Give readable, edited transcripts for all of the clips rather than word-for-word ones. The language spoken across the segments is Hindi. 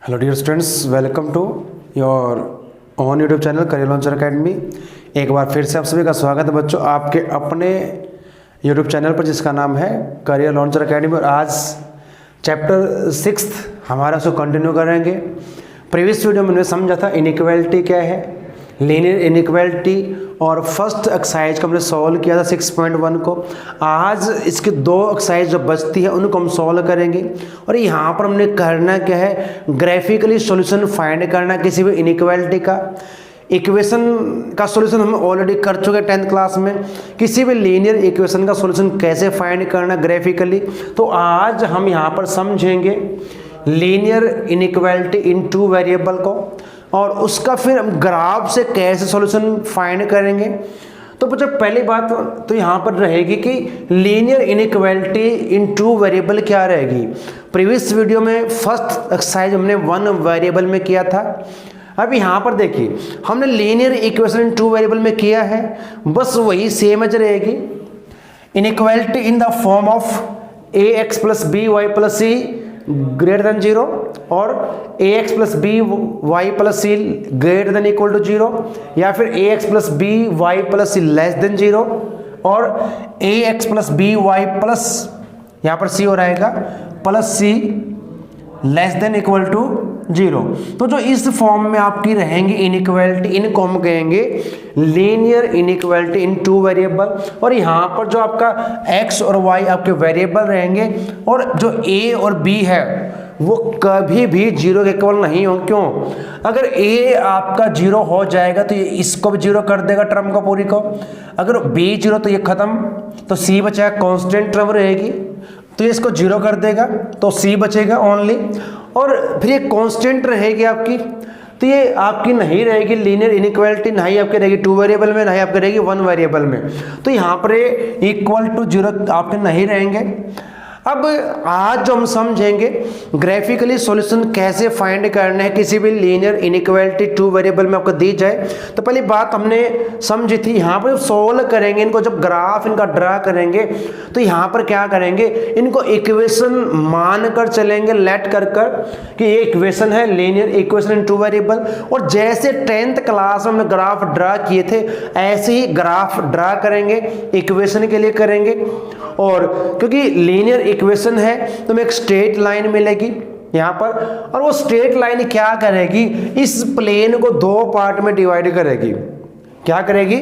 Hello dear students, welcome to your own YouTube channel career launcher academy. एक बार फिर से आप सभी का स्वागत है बच्चों आपके अपने यूट्यूब चैनल पर जिसका नाम है करियर लॉन्चर अकेडमी। और आज चैप्टर 6 हमारा उसको कंटिन्यू करेंगे। प्रीवियस वीडियो में हमने समझा था इनइक्वालिटी क्या है, लीनियर इनइक्वालिटी, और फर्स्ट एक्सरसाइज को हमने सॉल्व किया था 6.1 को। आज इसके दो एक्सरसाइज जो बचती है उनको हम सॉल्व करेंगे। और यहाँ पर हमने करना क्या है, ग्राफिकली सॉल्यूशन फाइंड करना किसी भी इनइक्वालिटी का। इक्वेशन का सॉल्यूशन हम ऑलरेडी कर चुके हैं 10th क्लास में। किसी भी लीनियर इक्वेशन का सॉल्यूशन कैसे फाइंड करना ग्राफिकली, तो आज हम यहाँ पर समझेंगे linear inequality in two variable को, और उसका फिर हम ग्राफ से कैसे सॉल्यूशन फाइंड करेंगे। तो बच्चों पहली बात तो यहाँ पर रहेगी कि linear inequality in two variable क्या रहेगी। प्रीवियस वीडियो में फर्स्ट एक्सरसाइज हमने 1 वेरिएबल में किया था। अब यहाँ पर देखिए हमने linear equation in two variable में किया है, बस वही सेम एज रहेगी। Inequality in the form of ax plus b y plus c greater than 0 और ax plus b y plus c greater than equal to 0, या फिर ax plus b y plus c less than 0 और ax plus b y plus यहाँ पर c हो रहेगा plus c less than equal to 0। तो जो इस फॉर्म में आपकी रहेंगी इनइक्वालिटी, इनको हम कहेंगे linear inequality in two variable. और यहाँ पर जो आपका x और y आपके वेरिएबल रहेंगे, और जो a और b है वो कभी भी 0 के इक्वल नहीं हो। क्यों? अगर a आपका 0 हो जाएगा तो ये इसको भी 0 कर देगा, टर्म को पूरी को। अगर b 0 तो ये खत्म, तो c बचा कांस्टेंट टर्म रहेगी, तो ये इसको 0 कर देगा, तो c बचेगा ओनली। और फिर ये कांस्टेंट रहेगी आपकी, तो ये आपकी नहीं रहेगी लीनियर इनइक्वालिटी, ना ही आपकी रहेगी 2 वेरिएबल में, ना ही आपकी रहेगी 1 वेरिएबल में। तो यहाँ पर ये इक्वल टू 0 आपके नहीं रहेंगे। अब आज जो हम समझेंगे ग्राफिकली सॉल्यूशन कैसे फाइंड करना है किसी भी लीनियर इनइक्वालिटी 2 वेरिएबल में आपको दी जाए। तो पहली बात हमने समझी थी, यहाँ पर सॉल्व करेंगे इनको, जब ग्राफ इनका ड्रा करेंगे तो यहाँ पर क्या करेंगे, इनको इक्वेशन मान कर चलेंगे, लेट कर कि ये इक्वेशन है लीनियर इक्वेशन इन 2 वेरिएबल। और जैसे 10th क्लास में हमने ग्राफ ड्रा किए थे ऐसे ही ग्राफ ड्रा करेंगे, इक्वेशन के लिए करेंगे। और क्योंकि लीनियर इक्वेशन है तो हमें एक स्ट्रेट लाइन मिलेगी यहाँ पर, और वो स्ट्रेट लाइन क्या करेगी, इस प्लेन को 2 पार्ट में डिवाइड करेगी। क्या करेगी?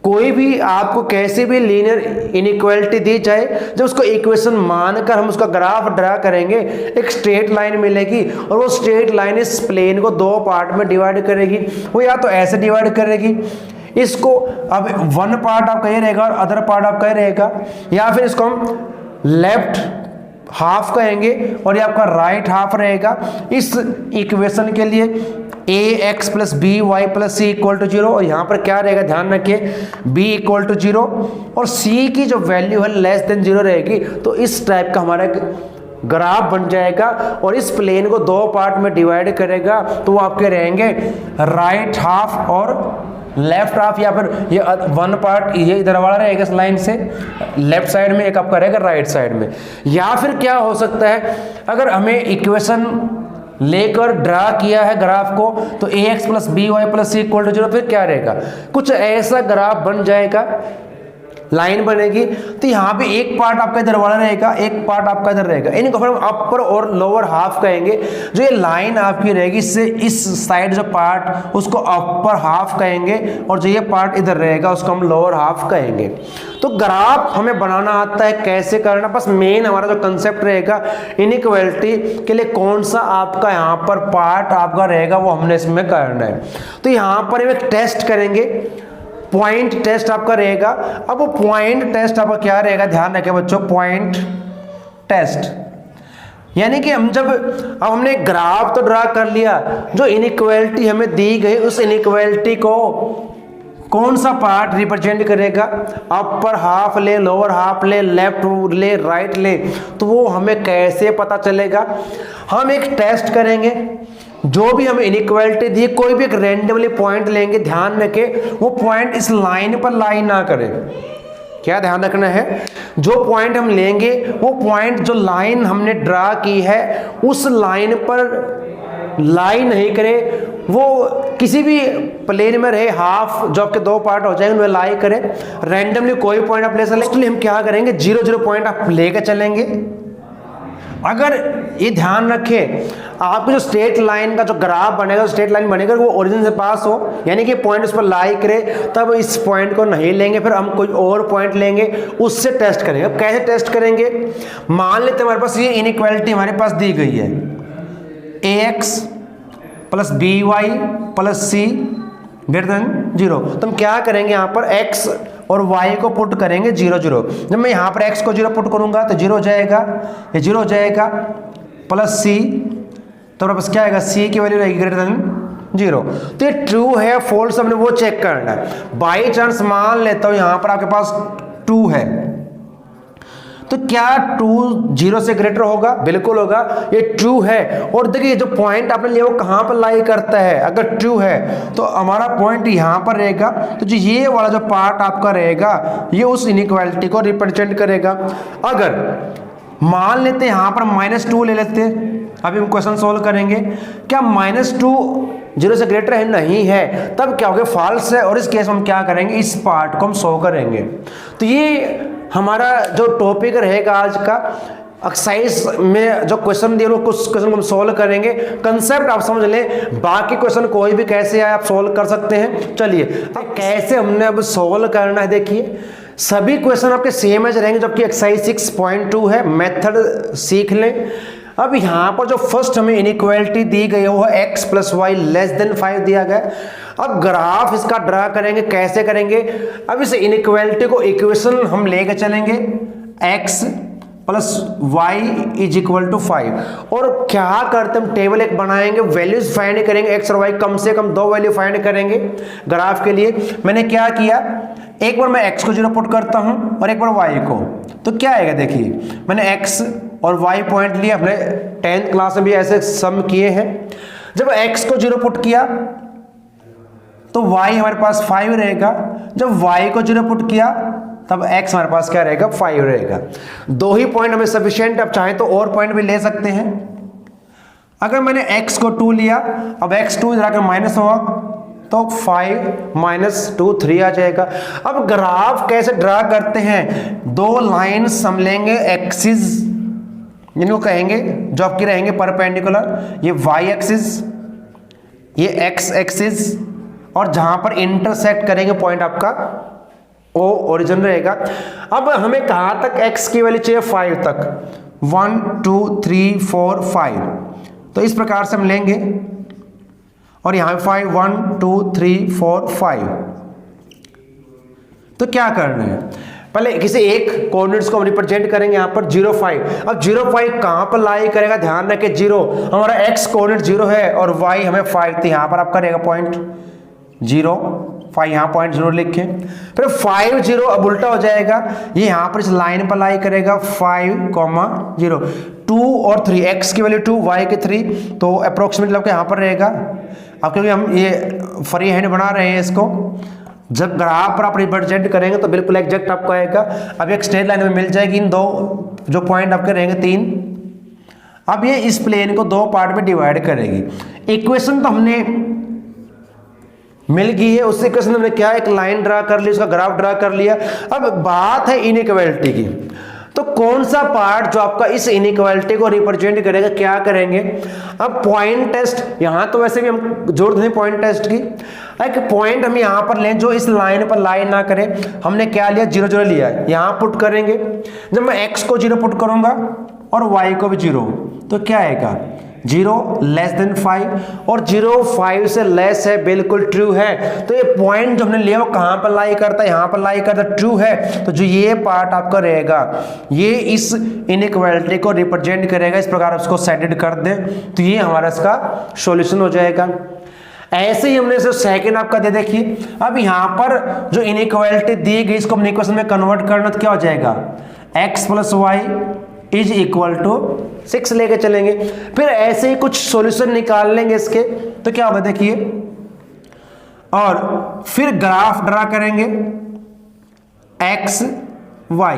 कोई भी आपको कैसे भी लीनियर इनइक्वालिटी दी जाए, जब उसको इक्वेशन मानकर हम उसका ग्राफ ड्रा करेंगे, एक स्ट्रेट लाइन मिलेगी, और वो स्ट्रेट लाइन इस प्लेन को 2 पार्ट में डिवाइड करेगी। वो या तो ऐसे डिवाइड करेगी, इसको अब 1 पार्ट आपका ये रहेगा और अदर पार्ट आपका ये रहेगा, या फिर इसको हम लेफ्ट हाफ कहेंगे और ये आपका राइट हाफ रहेगा। इस इक्वेशन के लिए ax plus b y plus c equal to 0, और यहाँ पर क्या रहेगा ध्यान रखिए, b इक्वल टू 0 और c की जो वैल्यू है लेस देन 0 रहेगी। तो इस टाइप का हमारा ग्राफ बन जाएगा, और इस प्लेन को 2 पार्ट में डिवाइड करेगा, तो वो आपके रहेंगे राइट हाफ और लेफ्ट हाफ, या फिर ये 1 पार्ट ये इधर वाला रहेगा इस लाइन से लेफ्ट साइड में, एक आपका रहेगा राइट साइड में। या फिर क्या हो सकता है, अगर हमें इक्वेशन लेकर ड्रा किया है ग्राफ को, तो ax plus b y plus c equal to 0, फिर क्या रहेगा, कुछ ऐसा ग्राफ बन जाएगा, लाइन बनेगी। तो यहाँ पे एक पार्ट आपका इधर वाला रहेगा, एक पार्ट आपका इधर रहेगा, इनको फिर हम अपर और लोअर हाफ कहेंगे। जो ये लाइन आपकी रहेगी इससे इस साइड जो पार्ट उसको अपर हाफ कहेंगे, और जो ये पार्ट इधर रहेगा उसको हम लोअर हाफ कहेंगे। तो ग्राफ हमें बनाना आता है, कैसे करना, बस मेन हमारा जो कंसेप्ट रहेगा इनइक्वालिटी के लिए कौन सा आपका यहाँ पर पार्ट आपका रहेगा वो हमने इसमें करना है। तो यहाँ पर एक टेस्ट करेंगे, पॉइंट टेस्ट आपका रहेगा। अब वो पॉइंट टेस्ट आपका क्या रहेगा, ध्यान रखें बच्चों, पॉइंट टेस्ट यानी कि हम जब अब हमने ग्राफ तो ड्रा कर लिया, जो इनइक्वालिटी हमें दी गई उस इनइक्वालिटी को कौन सा पार्ट रिप्रेजेंट करेगा, अपर हाफ ले, लोअर हाफ ले, लेफ्ट ले, राइट ले, तो वो हमें कैसे पता चलेगा। हम एक टेस्ट करेंगे, जो भी हमें इनइक्वालिटी दी कोई भी एक रैंडमली पॉइंट लेंगे, ध्यान रखें वो पॉइंट इस लाइन पर लाई ना करे। क्या ध्यान रखना है, जो पॉइंट हम लेंगे वो पॉइंट जो लाइन हमने ड्रा की है उस लाइन पर लाई नहीं करे, वो किसी भी प्लेन में रहे, हाफ जो आपके दो पार्ट हो जाएंगे उनमें लाई करे, रैंडमली कोई पॉइंट आप ले सकते। हम क्या करेंगे, 0 0 पॉइंट आप लेकर चलेंगे। अगर ये ध्यान रखें, आपकी जो स्ट्रेट लाइन का जो ग्राफ बनेगा, स्ट्रेट लाइन बनेगा, वो ओरिजिन से पास हो, यानी कि पॉइंट उस पर लाई करे, तब इस पॉइंट को नहीं लेंगे, फिर हम कोई और पॉइंट लेंगे, उससे टेस्ट करेंगे। अब कैसे टेस्ट करेंगे, मान लेते हमारे पास ये इनइक्वालिटी हमारे पास दी गई है, ax plus by plus c greater than 0। तो हम क्या करेंगे, यहाँ पर x और y को पुट करेंगे 0 0। जब मैं यहाँ पर x को 0 पुट करूंगा तो 0 हो जाएगा, ये 0 हो जाएगा, प्लस c, तो हमारे पास क्या आएगा, c की वैल्यू रहेगी ग्रेटर देन 0। तो ये ट्रू है फॉल्स, हमने वो चेक करना है। बाई चांस मान लेता हूँ यहाँ पर आपके पास 2 है, तो क्या 2 0 से ग्रेटर होगा, बिल्कुल होगा, ये ट्रू है। और देखिए जो पॉइंट आपने लिया वो कहाँ पर लाई करता है, अगर ट्रू है तो हमारा पॉइंट यहाँ पर रहेगा, तो जो ये वाला जो पार्ट आपका रहेगा ये उस इनइक्वालिटी को रिप्रेजेंट करेगा। अगर मान लेते हैं यहाँ पर -2 ले लेते हैं, अभी हम क्वेश्चन सोल्व करेंगे, क्या -2 0 से ग्रेटर है, नहीं है, तब क्या होगा, फॉल्स है। और इस केस में हम क्या करेंगे, इस पार्ट को हम शो करेंगे। तो ये हमारा जो टॉपिक रहेगा आज का, एक्सरसाइज में जो क्वेश्चन दिए कुछ क्वेश्चन हम सोल्व करेंगे। कंसेप्ट आप समझ लें, बाकी क्वेश्चन कोई भी कैसे आए आप सोल्व कर सकते हैं। चलिए अब कैसे हमने अब सोल्व करना है, देखिए सभी क्वेश्चन आपके सेम एज रहेंगे, जबकि एक्सरसाइज 6.2 है, मेथड सीख लें। अब यहाँ पर जो फर्स्ट हमें इनइक्वालिटी दी गई है वो है x plus y less than 5 दिया गया। अब ग्राफ इसका ड्रा करेंगे, कैसे करेंगे, अब इस इनइक्वालिटी को इक्वेशन हम लेके चलेंगे, x plus y is equal to 5। और क्या करते हम, टेबल एक बनाएंगे, वैल्यूज फाइंड करेंगे, x और y कम से कम 2 वैल्यू फाइंड करेंगे ग्राफ के लिए। मैंने क्या किया, एक बार मैं x को 0 पुट करता हूं और एक बार y को, तो क्या आएगा, देखिए मैंने x और y पॉइंट लिया, अपने 10th क्लास में भी ऐसे सम किए हैं। जब x को 0 पुट किया तो y हमारे पास 5 रहेगा, जब y को 0 पुट किया तब x हमारे पास क्या रहेगा, 5 रहेगा। 2 ही पॉइंट हमें सफिशिएंट, अब चाहे तो और पॉइंट भी ले सकते हैं। अगर मैंने x को 2 लिया, अब x2 इधर आकर माइनस हुआ तो 5 - 2 3 आ जाएगा। अब ग्राफ कैसे ड्रा करते हैं, 2 लाइन्स हम लेंगे, एक्सिस जिनको कहेंगे जो आपकी रहेंगे परपेंडिकुलर, ये y एक्सिस, ये x एक्सिस, और जहां पर इंटरसेक्ट करेंगे पॉइंट आपका ओ ओरिजिन रहेगा। अब हमें कहां तक x की वैल्यू चाहिए, 5 तक, 1 2 3 4 5। तो इस प्रकार से हम लेंगे और यहां 5 1 2 3 4 5। तो क्या करना है, पहले किसी एक कोऑर्डिनेट्स को हम रिप्रेजेंट करेंगे, यहाँ पर 0 5। अब 0 5 कहाँ पर लाई करेगा, ध्यान रखें 0 हमारा x कोऑर्डिनेट 0 है और y हमें 5, तो यहाँ पर आपका रहेगा पॉइंट 0 5, यहाँ पॉइंट 0 लिखें। फिर 5 0 अब उल्टा हो जाएगा, ये यहाँ पर इस लाइन पर लाई करेगा 5 0 2 और 3, x की वैल्यू 2 y की 3, तो अप्रोक्सीमेटली आपका यहाँ पर रहेगा। अब क्योंकि हम ये फ्री हैंड बना रहे हैं इसको, जब ग्राफ पर आप रिप्रेजेंट करेंगे तो बिल्कुल एग्जैक्ट आपको आएगा। अब एक स्ट्रेट लाइन में मिल जाएगी, इन 2 जो पॉइंट आपके रहेंगे 3। अब ये इस प्लेन को 2 पार्ट में डिवाइड करेगी। इक्वेशन तो हमने मिल गई है, उस इक्वेशन में हमने क्या, एक लाइन ड्रा कर ली, उसका ग्राफ ड्रा कर लिया। अब बात है इनइक्वालिटी की, तो कौन सा पार्ट जो आपका इस इनइक्वालिटी को रिप्रेजेंट करेगा, क्या करेंगे। अब पॉइंट टेस्ट, यहां तो वैसे भी हम जोड़ दें पॉइंट टेस्ट की, एक पॉइंट हम यहां पर लें जो इस लाइन पर लाई ना करे। हमने क्या लिया, 0 0 लिया, यहां पुट करेंगे। जब मैं x को 0 पुट करूंगा और y को भी 0, तो क्या आएगा, 0 लेस देन 5, और 0 5 से लेस है, बिल्कुल ट्रू है। तो ये पॉइंट जो हमने लिया वो कहां पर लाई करता है, यहां पर लाई करता है, ट्रू है। तो जो ये पार्ट आपका रहेगा ये इस इनइक्वालिटी को रिप्रेजेंट करेगा। इस प्रकार उसको सेटेड कर दें तो ये हमारा इसका सॉल्यूशन हो जाएगा। ऐसे ही हमने इसे सेकंड आपका दे देखिए। अब यहां पर जो इनइक्वालिटी दी गई इसको हमने इक्वेशन में कन्वर्ट करना, तो क्या हो जाएगा, x plus y is equal to 6 लेके चलेंगे। फिर ऐसे ही कुछ सॉल्यूशन निकाल लेंगे इसके, तो क्या होगा देखिए, और फिर ग्राफ ड्रा करेंगे x y।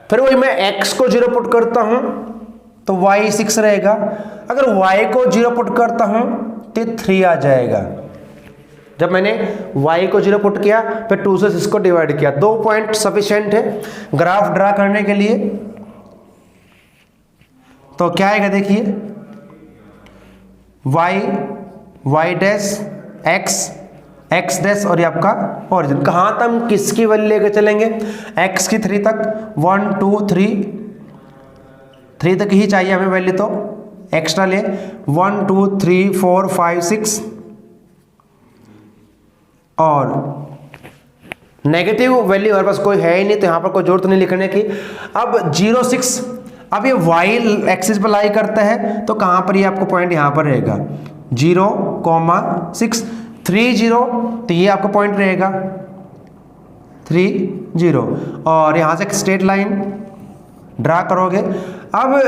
फिर वही मैं x को 0 पुट करता हूं तो y 6 रहेगा। अगर y को 0 पुट करता हूं तो 3 आ जाएगा। जब मैंने y को 0 पुट किया फिर 2 से इसको डिवाइड किया, 2 पॉइंट सफिशिएंट है ग्राफ ड्रा करने के लिए। तो क्या आएगा देखिए, y डैश x डैश और ये आपका ओरिजिन। कहाँ तक हम किसकी वैल्यू लेकर चलेंगे, x की 3 तक, 1 2 3 तक ही चाहिए हमें वैल्यू, तो एक्स्ट्रा ले 1 2 3 4 5 6 और नेगेटिव वैल्यू हमारे पास कोई है ही नहीं तो यहाँ पर कोई जरूरत नहीं लिखने की। अब 0 6, अब ये y एक्सिस पर लाई करता है तो कहाँ पर ये आपको पॉइंट यहाँ पर रहेगा 0, 6 3 0, तो ये आपका पॉइंट रहेगा 3 0 और यहाँ से एक स्ट्रेट लाइन ड्रा करोगे। अब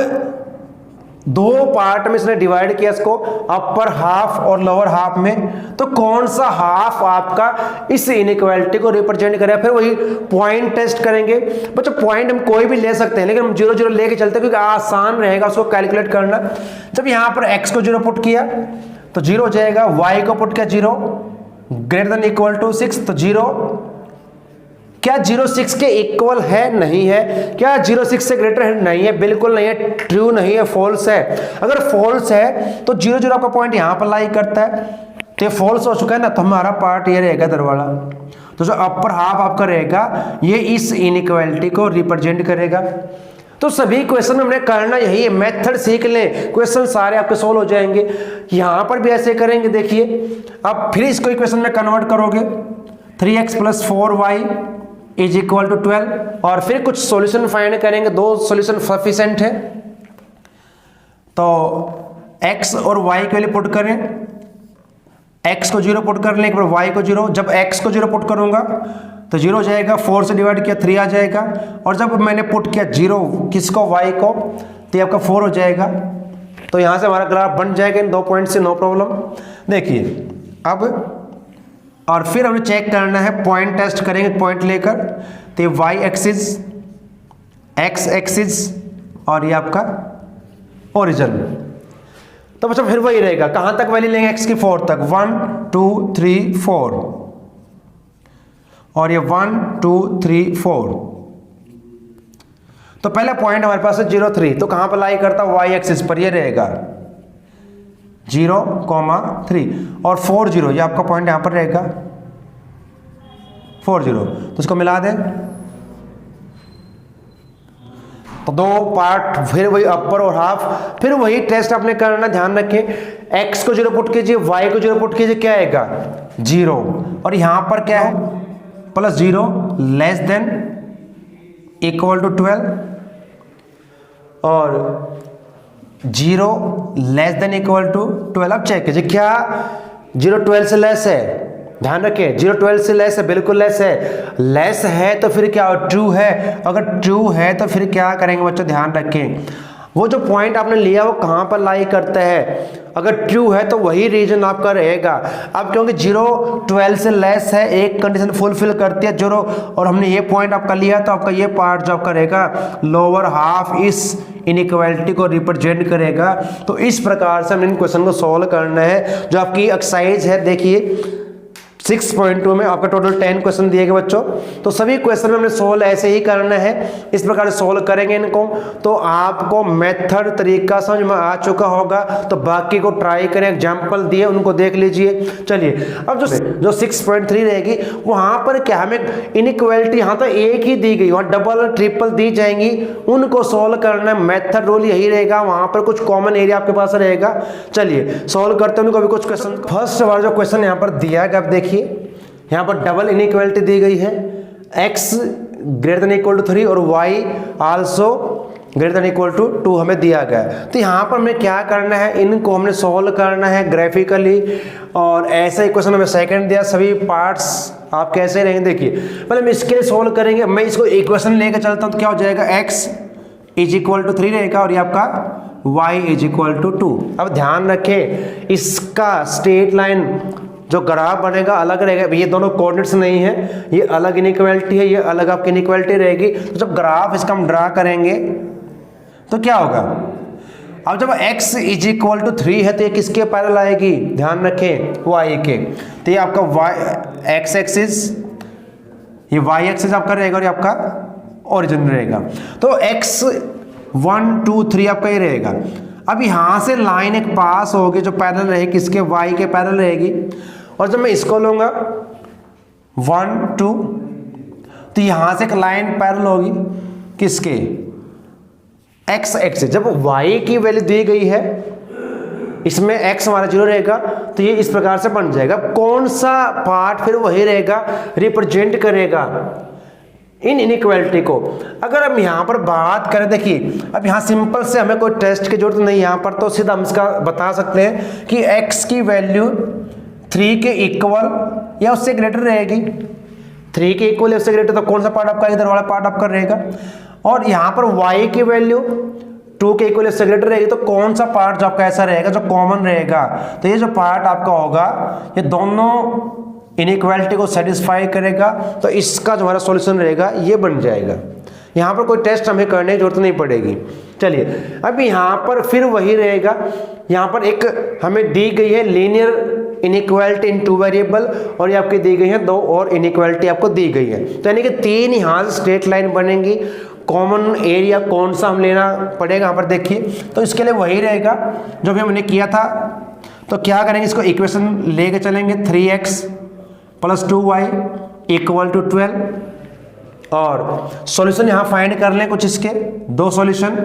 2 पार्ट में इसने डिवाइड किया इसको, अपर हाफ और लोअर हाफ में, तो कौन सा हाफ आपका इस इनइक्वालिटी को रिप्रेजेंट करेगा। फिर वही पॉइंट टेस्ट करेंगे। बच्चों पॉइंट हम कोई भी ले सकते हैं लेकिन हम 0 0 लेके चलते हैं क्योंकि आसान रहेगा उसको कैलकुलेट करना। जब यहाँ पर x को 0 पुट किया तो 0 हो जाएगा, y को पुट किया 0 ग्रेटर देन इक्वल टू 6, तो 0 क्या 0 6 के इक्वल है, नहीं है। क्या 0 6 से ग्रेटर है, नहीं है, बिल्कुल नहीं है, ट्रू नहीं है, फॉल्स है। अगर फॉल्स है तो 0 0 आपका पॉइंट यहां पर लाई करता है, तो ये फॉल्स हो चुका है ना, तो हमारा पार्ट ये रहेगा दरवाजा। तो जो अपर हाफ आपका रहेगा ये इस इनइक्वालिटी को रिप्रेजेंट करेगा। तो सभी क्वेश्चन में हमने करना यही है, मेथड सीख ले, क्वेश्चन सारे आपके सोल्व हो जाएंगे। यहां पर भी ऐसे करेंगे, देखिए अब फिर इसको इक्वेशन में कन्वर्ट करोगे, 3x + 4y = 12 और फिर कुछ सॉल्यूशन फाइंड करेंगे। 2 सॉल्यूशन सफिशिएंट है, तो x और y के लिए पुट करें, x को 0 पुट कर लें, एक बार y को 0। जब x को 0 पुट करूंगा तो 0 हो जाएगा, 4 से डिवाइड किया 3 आ जाएगा, और जब मैंने पुट किया 0 किसको, y को, तो ये आपका 4 हो जाएगा। तो यहां से हमारा ग्राफ बन जाएगा इन 2 पॉइंट से, नो प्रॉब्लम। देखिए अब और फिर हमें चेक करना है, पॉइंट टेस्ट करेंगे पॉइंट लेकर, तो ये y एक्सिस, x एक्सिस और ये आपका ओरिजिन। तो बच्चों फिर वही रहेगा, कहां तक वैल्यू लेंगे, x की 4 तक, 1 2 3 4 और ये 1 2 3 4। तो पहला पॉइंट हमारे पास है 0 3, तो कहां पर लाई करता, y एक्सिस पर ये रहेगा 0, 3 और 4 0, ये आपका पॉइंट यहां पर रहेगा 4 0। तो इसको मिला दें तो 2 पार्ट, फिर वही अपर और हाफ, फिर वही टेस्ट आपने करना, ध्यान रखें x को 0 पुट कीजिए, y को 0 पुट कीजिए, क्या आएगा 0 और यहां पर क्या है +0 लेस देन इक्वल टू 12 और 0 लेस देन इक्वल टू 12। अब चेक कीजिए क्या 0 12 से लेस है, ध्यान रखें 0 12 से लेस है, बिल्कुल लेस है। लेस है तो फिर क्या, ट्रू है। अगर ट्रू है तो फिर क्या करेंगे बच्चों, ध्यान रखें वो जो पॉइंट आपने लिया वो कहां पर लाई करता है। अगर ट्रू है तो वही रीजन आपका रहेगा। अब क्योंकि 0 12 से लेस है, एक कंडीशन फुलफिल करती है 0 और हमने ये पॉइंट आपका लिया, तो आपका ये पार्ट जो आपका रहेगा लोअर हाफ इस इनइक्वालिटी को रिप्रेजेंट करेगा। तो इस प्रकार से हमने इन क्वेश्चन को सॉल्व करना है। जो आपकी एक्सरसाइज है देखिए 6.2 में आपका टोटल 10 क्वेश्चन दिए गए बच्चों, तो सभी क्वेश्चन में हमने सोल्व ऐसे ही करना है, इस प्रकार से सोल्व करेंगे इनको। तो आपको मेथड तरीका समझ में आ चुका होगा, तो बाकी को ट्राई करें, एग्जांपल दिए उनको देख लीजिए। चलिए अब जो 6.3 रहेगी वहां पर क्या हमें इनइक्वालिटी यहाँ तो एक ही दी गई, वहाँ डबल ट्रिपल दी जाएंगी, उनको सोल्व करना है। मेथड रूल यही रहेगा, वहां पर कुछ कॉमन एरिया आपके पास रहेगा। चलिए सोल्व करते हैं उनको अभी कुछ क्वेश्चन। फर्स्ट वाला जो क्वेश्चन यहाँ पर दिया गया, आप देखिए यहां पर डबल इनइक्वालिटी दी गई है, x greater than equal to 3 और y also greater than equal to 2 हमें दिया गया है। तो यहां पर हमें क्या करना है, इनको हमने सॉल्व करना है ग्राफिकली, और ऐसा इक्वेशन हमें सेकंड दिया, सभी पार्ट्स आप कैसे रहेंगे देखिए। पहले हम इसके लिए सॉल्व करेंगे, मैं इसको इक्वेशन लेकर चलता हूं तो क्या हो जाएगा, x = 3 रहेगा और ये आपका y = 2। अब ध्यान रखें इसका स्ट्रेट लाइन जो ग्राफ बनेगा अलग रहेगा, ये दोनों कोऑर्डिनेट्स नहीं है, ये अलग इनइक्वालिटी है, ये अलग आपकी इनइक्वालिटी रहेगी। तो जब ग्राफ इसका हम ड्रा करेंगे तो क्या होगा, अब जब x इज इक्वल टू 3 है तो ये किसके पैरेलल आएगी, ध्यान रखें y के। तो ये आपका y x एक्सिस, ये y एक्सिस आपका रहेगा और ये आपका ओरिजिन रहेगा। तो x 1 2 3 आपका ये रहेगा। अब यहाँ से लाइन एक पास होगी जो पैरेलल रहेगी किसके, y के पैरेलल रहेगी। और जब मैं इसको लूँगा 1 2, तो यहाँ से एक लाइन पैरेलल होगी किसके, x एक्सिस। जब y की वैल्यू दी गई है, इसमें x हमारा 0 रहेगा, तो ये इस प्रकार से बन जाएगा। कौन सा पार्ट फिर वही रहेगा, रिप्रेजेंट करेगा इन इनइक्वालिटी को। अगर हम यहाँ पर बात करें, देखिए अब यहाँ सिंपल से हमें कोई टेस्ट की जरूरत नहीं, यहाँ पर तो सीधा हम इसका बता सकते हैं कि x की वैल्यू 3 के इक्वल या उससे ग्रेटर रहेगी। 3 के इक्वल या उससे ग्रेटर, तो कौन सा पार्ट आपका, इधर वाला पार्ट आपका रहेगा। और यहाँ पर y की वैल्यू 2 के इक्वल या उससे ग्रेटर रहेगी, तो कौन सा पार्ट जो आपका ऐसा रहेगा जो कॉमन रहेगा। तो ये जो पार्ट आपका होगा ये दोनों इनइक्वालिटी को सेटिस्फाई करेगा, तो इसका जो हमारा सॉल्यूशन रहेगा ये बन जाएगा। यहाँ पर कोई टेस्ट हमें करने की जरूरत नहीं पड़ेगी। चलिए अब यहाँ पर फिर वही रहेगा, यहाँ पर एक हमें दी गई है लीनियर इनइक्वालिटी इन 2 वेरिएबल, और ये आपकी दी गई है 2 और इनइक्वालिटी आपको दी गई है। तो यानी कि 3 यहाँ से स्ट्रेट लाइन बनेंगी। कॉमन एरिया कौन सा हम लेना पड़ेगा, यहाँ पर देखिए। तो इसके लिए वही रहेगा जो भी हमने किया था। तो क्या करेंगे, इसको इक्वेशन लेके चलेंगे 3x + 2y = 12, और सॉल्यूशन यहाँ फाइंड कर लें कुछ इसके 2 solution,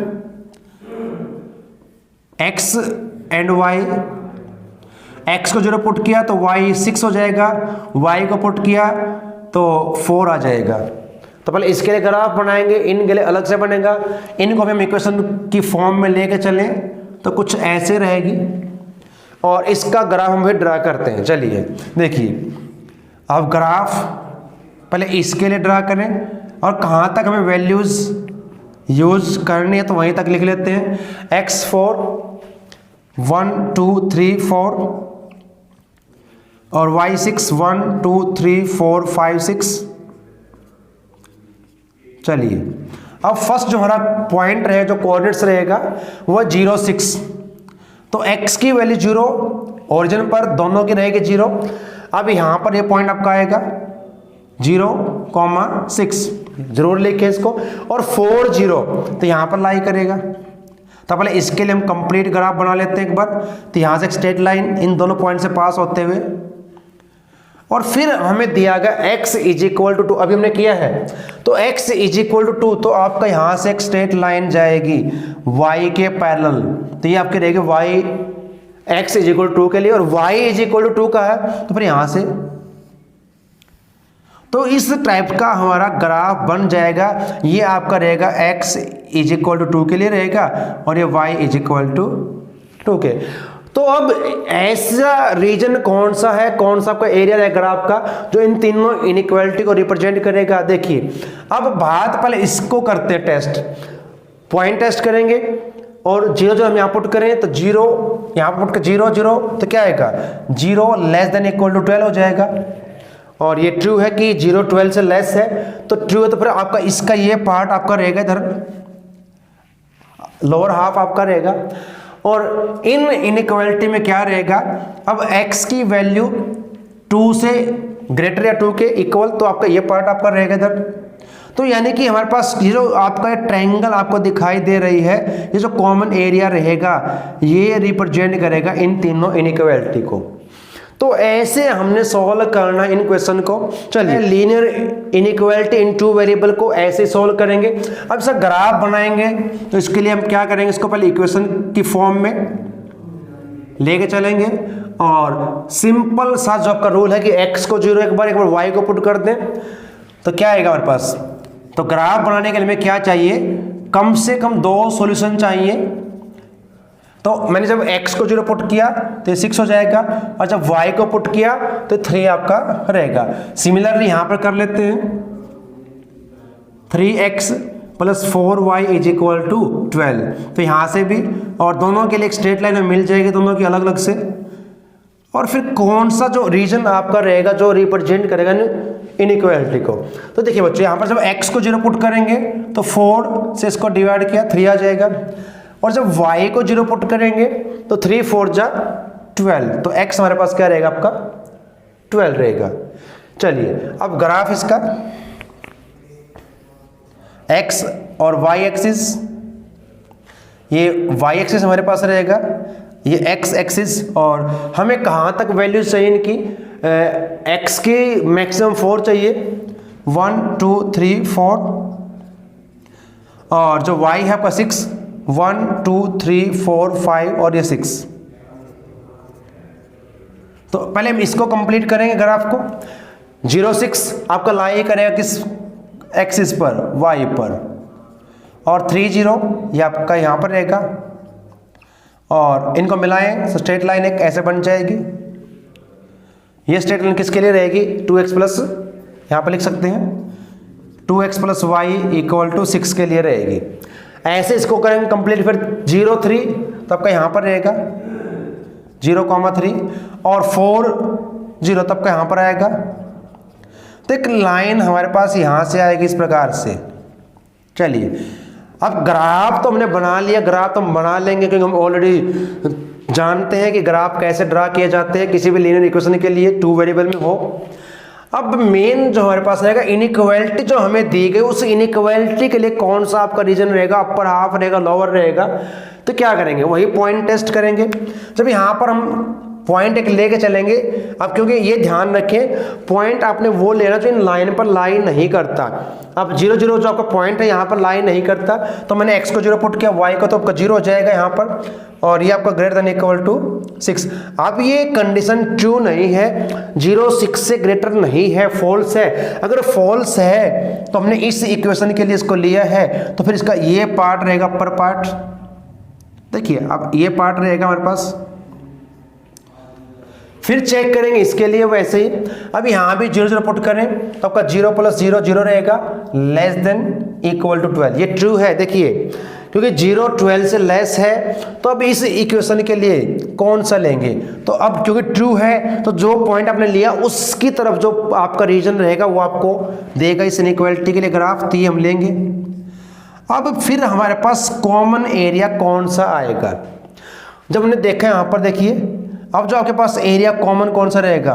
x and y। x को 0 पुट किया तो y 6 हो जाएगा, y को पुट किया तो 4 आ जाएगा। तो पहले इसके लिए ग्राफ बनाएंगे, इनके लिए अलग से बनेगा। इनको हम इक्वेशन की फॉर्म में लेके चलें तो कुछ ऐसे रहेगी, और इसका ग्राफ हम भी ड्रा करते हैं। चलिए देखिए, अब ग्राफ पहले इसके लिए ड्रा करें, और कहाँ तक हमें वैल्यूज यूज करनी है तो वहीं तक लिख लेते हैं। x4 1 2 3 4 और y6 1 2 3 4 5 6। चलिए अब फर्स्ट जो हमारा पॉइंट रहे, जो कोऑर्डिनेट्स रहेगा वो 0 6। तो x की वैल्यू 0, ओरिजिन पर दोनों की रहेगी 0। अब यहाँ पर ये पॉइंट आपका आएगा 0, 6, जरूर लिखे इसको। और 4 0 तो यहाँ पर लाई करेगा। तो पहले इसके लिए हम कंप्लीट ग्राफ बना लेते हैं एक बार। तो यहाँ से एक स्ट्रेट लाइन इन दोनों पॉइंट से पास होते हुए, और फिर हमें दिया गया x = 2। अभी हमने किया है, तो x = 2, तो आपका यहाँ से एक स्ट्रेट लाइन जाएगी y के पैरेलल। तो ये आपकी रहेगी y x = 2 के लिए, और y = 2 का है तो फिर यहाँ से। तो इस टाइप का हमारा ग्राफ बन जाएगा। ये आपका रहेगा x = 2 के लिए रहेगा, और ये y = 2 के। तो अब ऐसा रीजन कौन सा है, कौन सा आपका एरिया है ग्राफ का, जो इन तीनों इनइक्वालिटी को रिप्रेजेंट करेगा। देखिए अब बात पहले इसको करते हैं, टेस्ट पॉइंट टेस्ट करेंगे। और 0 जो हम यहाँ पुट करें तो 0 यहाँ पुट कर 0 0, तो क्या आएगा 0 <= 12 हो जाएगा। और ये ट्रू है कि 0 12 से लेस है, तो ट्रू है। तो फिर आपका इसका ये पार्ट आपका रहेगा इधर, लोअर हाफ आपका रहेगा। और इन इनइक्वालिटी में क्या रहेगा, अब x की वैल्यू 2 से ग्रेटर या 2 के इक्वल, तो आपका ये पार्ट आपका रहेगा इधर। तो यानी कि हमारे पास ये जो आपका ये ट्रायंगल आपको दिखाई दे रही है, ये जो कॉमन एरिया रहेगा ये रिप्रेजेंट करेगा इन तीनों इनइक्वालिटी को। तो ऐसे हमने सॉल्व करना इन क्वेश्चन को। चलिए लीनियर इनइक्वालिटी इन 2 वेरिएबल को ऐसे सॉल्व करेंगे। अब सर ग्राफ बनाएंगे, तो इसके लिए हम क्या करेंगे, इसको पहले इक्वेशन की फॉर्म में लेके चलेंगे। और सिंपल सा जो आपका रूल है कि x को 0 एक बार y को पुट कर दें, तो क्या आएगा हमारे पास। तो ग्राफ बनाने के लिए हमें क्या चाहिए, कम से कम 2 सॉल्यूशन चाहिए। तो मैंने जब x को 0 पुट किया तो ये 6 हो जाएगा, और जब y को पुट किया तो 3 आपका रहेगा। सिमिलरली यहाँ पर कर लेते हैं 3x + 4y = 12। तो यहाँ से भी, और दोनों के लिए एक स्ट्रेट लाइन में मिल जाएगी, दोनों की अलग अलग से। और फिर कौन सा जो रीजन आपका रहेगा जो रिप्रेजेंट करेगा इनइक्वालिटी को। तो देखिए बच्चों, यहाँ पर जब x को 0 पुट करेंगे तो 4 से इसको डिवाइड किया 3 आ जाएगा। और जब y को 0 पुट करेंगे तो 3 4 जा 12, तो x हमारे पास क्या रहेगा आपका 12 रहेगा। चलिए अब ग्राफ इसका x और y एक्सिस, ये y एक्सिस हमारे पास रहेगा, ये x एक्सिस, और हमें कहाँ तक वैल्यूज चाहिए इनकी, x की मैक्सिमम 4 चाहिए, 1 2 3 4, और जो y है आपका 6, 1 2 3 4 5 और ये 6। तो पहले हम इसको कंप्लीट करेंगे ग्राफ को। 0 6 आपका लाई करेगा किस एक्सिस पर, y पर, और 3 0 ये आपका यहाँ पर रहेगा, और इनको मिलाएं तो स्ट्रेट लाइन एक ऐसे बन जाएगी। ये स्ट्रेट लाइन किसके लिए रहेगी, 2x प्लस, यहाँ पर लिख सकते हैं 2x plus Y equal to 6 के लिए रहेगी। ऐसे इसको करेंगे कंप्लीट, फिर 0 3 तो आपका यहाँ पर रहेगा 0,3, और 4 0 तब का यहाँ पर आएगा। तो एक लाइन हमारे पास यहाँ से आएगी इस प्रकार से। चलिए अब ग्राफ तो हमने बना लिया, ग्राफ तो हम बना लेंगे क्योंकि हम ऑलरेडी जानते हैं कि ग्राफ कैसे ड्रा किए जाते हैं किसी भी लीनियर इक्वेशन के लिए 2 वेरिएबल में हो। अब मेन जो हमारे पास रहेगा इनइक्वालिटी जो हमें दी गई, उस इनइक्वालिटी के लिए कौन सा आपका रीजन रहेगा, अपर हाफ रहेगा, लोअर रहेगा। तो क्या करेंगे, वही पॉइंट टेस्ट करेंगे। जब यहाँ पर हम पॉइंट एक लेके चलेंगे, अब क्योंकि ये ध्यान रखें पॉइंट आपने वो लेना जो इन लाइन पर लाई नहीं करता। अब 0 0 जो आपका पॉइंट है यहाँ पर लाई नहीं करता, तो मैंने x को 0 पुट किया, y को तो आपका 0 हो जाएगा यहाँ पर, और ये आपका ग्रेटर देन इक्वल टू 6। अब ये कंडीशन ट्रू नहीं है, 0 6 से ग्रेटर नहीं है, फॉल्स है। अगर फॉल्स है तो हमने इस इक्वेशन के लिए इसको लिया है, तो फिर इसका ये पार्ट रहेगा अपर पार्ट। देखिए अब ये पार्ट रहेगा हमारे पास, फिर चेक करेंगे इसके लिए वैसे ही। अब यहाँ भी 0 0 पुट करें तो आपका 0 प्लस 0 0 रहेगा, लेस देन इक्वल टू 12। ये ट्रू है, देखिए क्योंकि 0 12 से लेस है, तो अब इस इक्वेशन के लिए कौन सा लेंगे, तो अब क्योंकि ट्रू है तो जो पॉइंट आपने लिया उसकी तरफ जो आपका रीजन रहेगा वो आपको देगा इस इनइक्वालिटी के लिए ग्राफ, तो ये हम लेंगे। अब फिर हमारे पास कॉमन एरिया कौन सा आएगा, जब हमने देखा यहाँ पर देखिए, अब जो आपके पास एरिया कॉमन कौन सा रहेगा,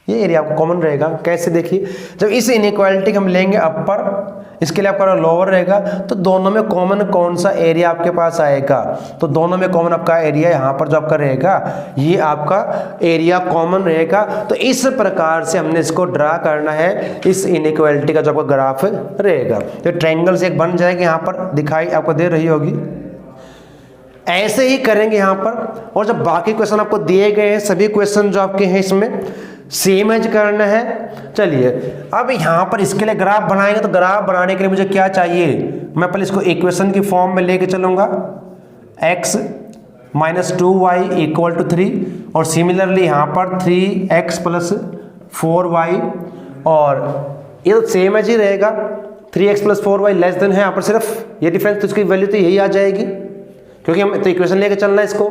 ये एरिया आपको कॉमन रहेगा। कैसे, देखिए जब इस इनइक्वालिटी हम लेंगे अपर, इसके लिए आपका लोअर रहेगा, तो दोनों में कॉमन कौन सा एरिया आपके पास आएगा, तो दोनों में कॉमन आपका एरिया यहाँ पर जो आपका रहेगा ये आपका एरिया कॉमन रहेगा। तो इस प्रकार से हमने इसको ड्रा करना है, इस इनइक्वालिटी का जो आपका ग्राफ रहेगा। तो ट्रायंगल से एक बन जाएगी, यहाँ पर दिखाई आपको दे रही होगी। ऐसे ही करेंगे यहाँ पर, और जब बाकी क्वेश्चन आपको दिए गए हैं सभी क्वेश्चन जो आपके हैं इसमें सेम एज करना है। चलिए अब यहाँ पर इसके लिए ग्राफ बनाएंगे, तो ग्राफ बनाने के लिए मुझे क्या चाहिए, मैं पहले इसको इक्वेशन की फॉर्म में लेके चलूँगा, x minus 2y equal to 3, और सिमिलरली यहाँ पर 3x प्लस 4y, और ये तो सेम एज ही रहेगा, 3x plus 4y less than है, यहाँ पर सिर्फ ये डिफरेंस, तो इसकी वैल्यू तो यही आ जाएगी क्योंकि हम तो इक्वेशन लेके चलना है इसको।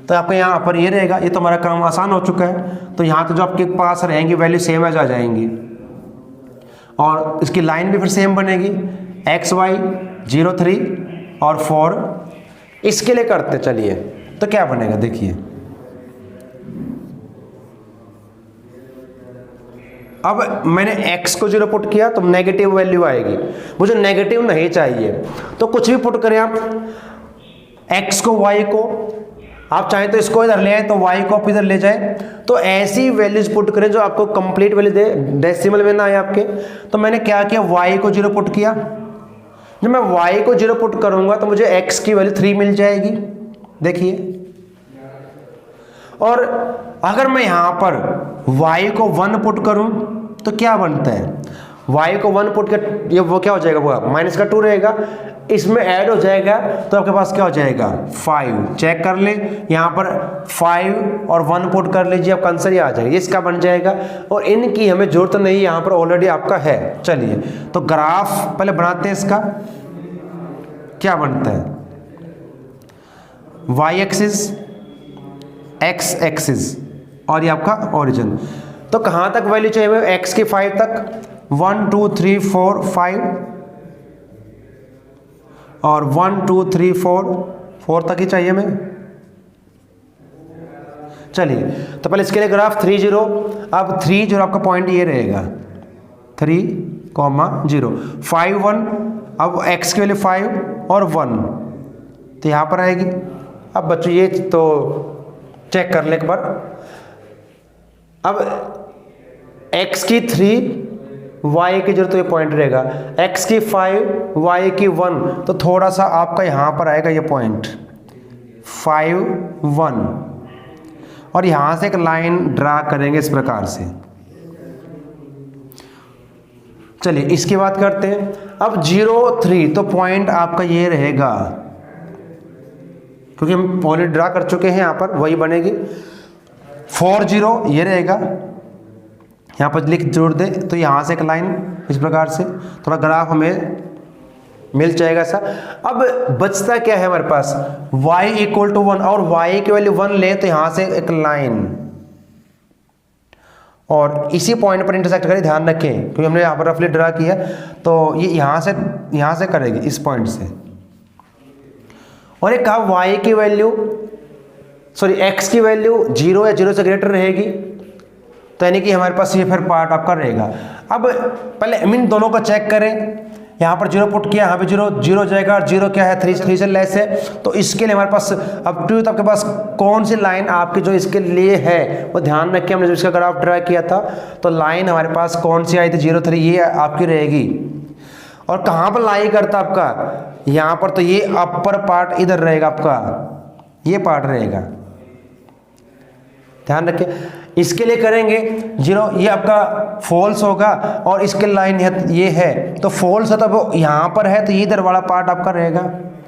तो आपका यहाँ पर ये रहेगा, ये तो हमारा काम आसान हो चुका है। तो यहाँ तो जो आपके पास रहेंगी वैल्यू सेम एज आ जाएंगी, और इसकी लाइन भी फिर सेम बनेगी, x y 0 3 और 4। इसके लिए करते चलिए, तो क्या बनेगा देखिए, अब मैंने x को 0 पुट किया तो नेगेटिव वैल्यू आएगी, मुझे नेगेटिव नहीं चाहिए, तो कुछ भी पुट करें आप, x को y को, आप चाहें तो इसको इधर ले आए तो y को आप इधर ले जाए, तो ऐसी वैल्यूज पुट करें जो आपको कंप्लीट वैल्यू दे, डेसिमल में ना आए आपके। तो मैंने क्या किया, y को 0 पुट किया, जब मैं y को 0 पुट करूंगा तो मुझे x की वैल्यू 3 मिल जाएगी, देखिए। और अगर मैं यहां पर y को 1 पुट करूं तो क्या बनता है, y को 1 पुट कर, ये वो क्या हो जाएगा, वो माइनस का 2 रहेगा, इसमें ऐड हो जाएगा तो आपके पास क्या हो जाएगा 5। चेक कर ले, यहाँ पर 5 और 1 पुट कर लीजिए, आपका आंसर ये आ जाएगा, इसका बन जाएगा। और इनकी हमें जरूरत नहीं, यहाँ पर ऑलरेडी आपका है। चलिए तो ग्राफ पहले बनाते हैं, इसका क्या बनता है, y एक्सिस x एक्सिस और ये आपका ओरिजिन। तो कहाँ तक वैल्यू चाहिए हमें, x की 5 तक, 1 2 3 4 5, और 1 2 3 4 तक ही चाहिए हमें। चलिए तो पहले इसके लिए ग्राफ 3 0। अब 3 0 आपका पॉइंट ये रहेगा 3, 0 5 1। अब x की वैल्यू 5 और 1 तो यहाँ पर आएगी। अब बच्चों ये तो चेक कर ले एक बार। अब x की 3, y की 0 तो ये पॉइंट रहेगा, x की 5, y की 1 तो थोड़ा सा आपका यहाँ पर आएगा ये पॉइंट 5 1 और यहाँ से एक लाइन ड्रा करेंगे इस प्रकार से। चलिए इसकी बात करते हैं। अब 0 3 तो पॉइंट आपका ये रहेगा, क्योंकि हम ऑलरेडी ड्रा कर चुके हैं, यहाँ पर वही बनेगी। 4 0 ये रहेगा, यहाँ पर लिख जोड़ दे तो यहाँ से एक लाइन इस प्रकार से, थोड़ा ग्राफ हमें मिल जाएगा सा। अब बचता क्या है हमारे पास, y इक्वल टू 1 और y की वैल्यू 1 ले तो यहाँ से एक लाइन और इसी पॉइंट पर इंटरसेक्ट करें, ध्यान रखें क्योंकि हमने यहाँ पर रफली ड्रा किया तो ये यहाँ से करेगी इस पॉइंट से। और एक कहा y की वैल्यू x की वैल्यू 0 या 0 से ग्रेटर रहेगी, तो यानी कि हमारे पास ये फिर पार्ट आपका रहेगा। अब पहले इन दोनों को चेक करें, यहाँ पर 0 पुट किया, यहाँ पे 0 0 जाएगा और 0 क्या है 3 से लेस है, तो इसके लिए हमारे पास अब टू आपके पास कौन सी लाइन आपकी जो इसके लिए है वो ध्यान रखिए। हमने जो इसका ग्राफ ड्रा किया था तो लाइन हमारे पास कौन सी आई थी 0 3, ये आपकी रहेगी। और कहाँ पर लाई करता आपका, यहाँ पर, तो ये अपर पार्ट इधर रहेगा आपका, ये पार्ट रहेगा, ध्यान रखिए। इसके लिए करेंगे 0, ये आपका फॉल्स होगा और इसके लाइन ये है तो फॉल्स है, तो वो यहाँ पर है तो ये इधर वाला पार्ट आपका रहेगा।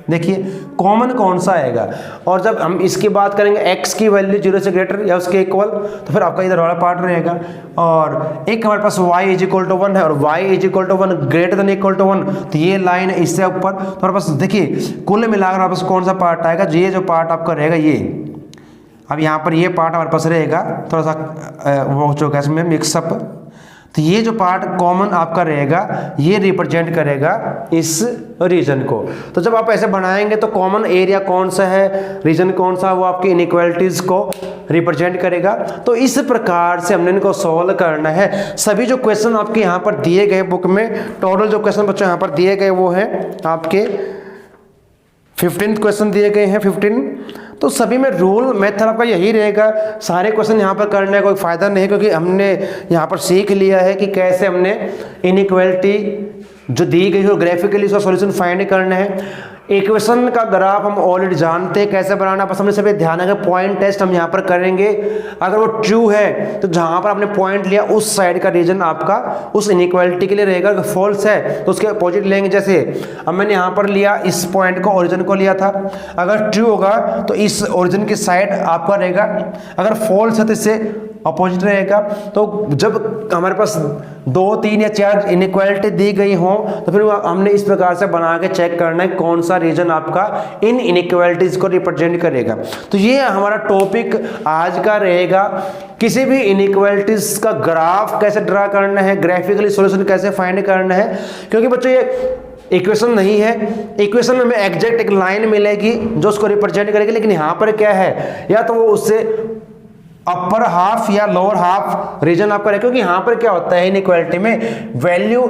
देखिए कॉमन कौन सा आएगा। और जब हम इसकी बात करेंगे x की वैल्यू 0 से ग्रेटर या उसके इक्वल तो फिर आपका इधर वाला पार्ट रहेगा। और एक हमारे पास y इज इक्वल टू 1 है और y is equal to 1 greater than equal to 1 तो ये लाइन है इससे ऊपर, तो हमारे पास देखिए कुल मिलाकर हमारे पास कौन सा पार्ट आएगा, ये जो पार्ट आपका रहेगा ये। अब यहाँ पर ये पार्ट हमारे पास रहेगा, थोड़ा सा वो जो है इसमें मिक्सअप, तो ये जो पार्ट कॉमन आपका रहेगा ये रिप्रेजेंट करेगा इस रीजन को। तो जब आप ऐसे बनाएंगे तो कॉमन एरिया कौन सा है, रीजन कौन सा, वो आपकी इनइक्वालिटीज को रिप्रेजेंट करेगा। तो इस प्रकार से हमने इनको सॉल्व करना है। सभी जो क्वेश्चन आपके यहाँ पर दिए गए बुक में, टोटल जो क्वेश्चन बच्चों यहाँ पर दिए गए वो हैं आपके 15 क्वेश्चन दिए गए हैं 15। तो सभी में रूल मेथड आपका यही रहेगा, सारे क्वेश्चन यहाँ पर करने का कोई फ़ायदा नहीं, क्योंकि हमने यहाँ पर सीख लिया है कि कैसे हमने इनइक्वालिटी जो दी गई हो ग्राफिकली उसका सॉल्यूशन फाइंड करना है। इक्वेशन का ग्राफ हम ऑलरेडी जानते हैं कैसे बनाना, बस हमने सभी ध्यान रखा पॉइंट टेस्ट हम यहाँ पर करेंगे। अगर वो ट्रू है तो जहाँ पर आपने पॉइंट लिया उस साइड का रीजन आपका उस इनइक्वालिटी के लिए रहेगा। अगर फॉल्स है तो उसके अपोजिट लेंगे। जैसे अब मैंने यहाँ पर लिया इस पॉइंट को, ओरिजिन को लिया था, अगर ट्रू होगा तो इस ओरिजिन की साइड आपका रहेगा, अगर फॉल्स है तो इससे अपोजिट रहेगा। तो जब हमारे पास 2 3 या 4 इनइक्वालिटी दी गई हो तो फिर हमने इस प्रकार से बना के चेक करना है कौन सा रीजन आपका इन इनइक्वालिटीज को रिप्रेजेंट करेगा। तो ये हमारा टॉपिक आज का रहेगा, किसी भी इनइक्वालिटीज का ग्राफ कैसे ड्रा करना है, ग्राफिकली सॉल्यूशन कैसे फाइंड करना है। क्योंकि बच्चों ये इक्वेशन नहीं है, इक्वेशन में हमें एग्जैक्ट एक लाइन मिलेगी जो उसको रिप्रेजेंट करेगी, लेकिन यहाँ पर क्या है, या तो वो उससे अपर हाफ या लोअर हाफ रीजन आपका रहेगा। क्योंकि यहाँ पर क्या होता है इनइक्वालिटी में, वैल्यू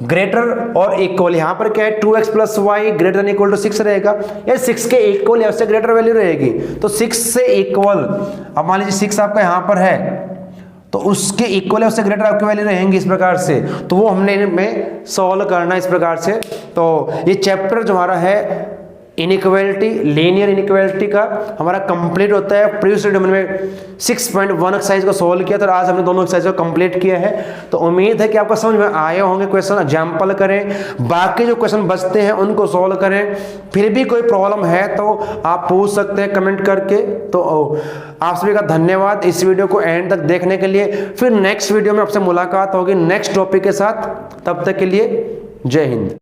ग्रेटर और इक्वल, यहाँ पर क्या है 2x + y greater than equal to 6 रहेगा, या 6 के इक्वल या उससे ग्रेटर वैल्यू रहेगी। तो 6 से इक्वल, अब मान लीजिए 6 आपका यहाँ पर है तो उसके इक्वल या उससे ग्रेटर आपकी वैल्यू रहेंगी इस प्रकार से, तो वो हमने इनमें सॉल्व करना इस प्रकार से। तो ये चैप्टर जो हमारा है इनइक्वालिटी, लीनियर इनइक्वालिटी का हमारा कंप्लीट होता है। प्रीवियस वीडियो में 6.1 एक्सरसाइज को सॉल्व किया था और आज हमने दोनों एक्सरसाइज को कंप्लीट किया है। तो उम्मीद है कि आपको समझ में आए होंगे क्वेश्चन। एग्जाम्पल करें, बाकी जो क्वेश्चन बचते हैं उनको सॉल्व करें। फिर भी कोई प्रॉब्लम है तो आप पूछ सकते हैं कमेंट करके। तो आप सभी का धन्यवाद इस वीडियो को एंड तक देखने के लिए। फिर नेक्स्ट वीडियो में आपसे मुलाकात होगी नेक्स्ट टॉपिक के साथ, तब तक के लिए जय हिंद।